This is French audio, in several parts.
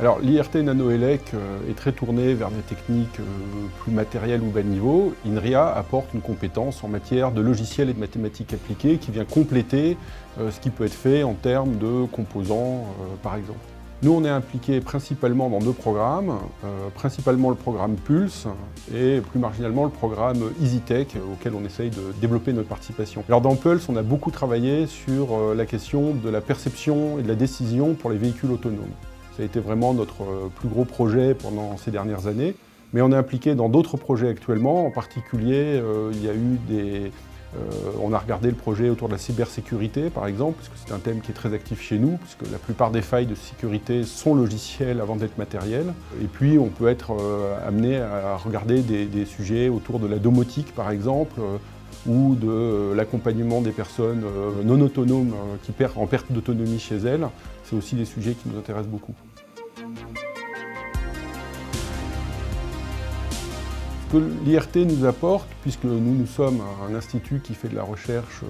Alors l'IRT NanoElec est très tournée vers des techniques plus matérielles ou bas niveau. INRIA apporte une compétence en matière de logiciels et de mathématiques appliquées qui vient compléter ce qui peut être fait en termes de composants par exemple. Nous, on est impliqués principalement dans deux programmes, principalement le programme Pulse et plus marginalement le programme EasyTech auquel on essaye de développer notre participation. Alors dans Pulse, on a beaucoup travaillé sur la question de la perception et de la décision pour les véhicules autonomes. Ça a été vraiment notre plus gros projet pendant ces dernières années. Mais on est impliqué dans d'autres projets actuellement. En particulier, il y a eu on a regardé le projet autour de la cybersécurité, par exemple, parce que c'est un thème qui est très actif chez nous, puisque la plupart des failles de sécurité sont logicielles avant d'être matérielles. Et puis, on peut être amené à regarder des sujets autour de la domotique, par exemple, ou de l'accompagnement des personnes non autonomes en perte d'autonomie chez elles. C'est aussi des sujets qui nous intéressent beaucoup. Ce que l'IRT nous apporte, puisque nous sommes un institut qui fait de la recherche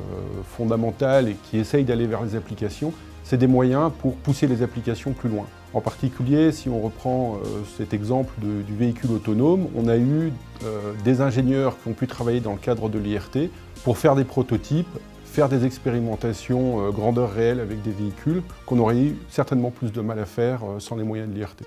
fondamentale et qui essaye d'aller vers les applications, c'est des moyens pour pousser les applications plus loin. En particulier, si on reprend cet exemple du véhicule autonome, on a eu des ingénieurs qui ont pu travailler dans le cadre de l'IRT pour faire des prototypes, faire des expérimentations grandeur réelle avec des véhicules qu'on aurait eu certainement plus de mal à faire sans les moyens de l'IRT.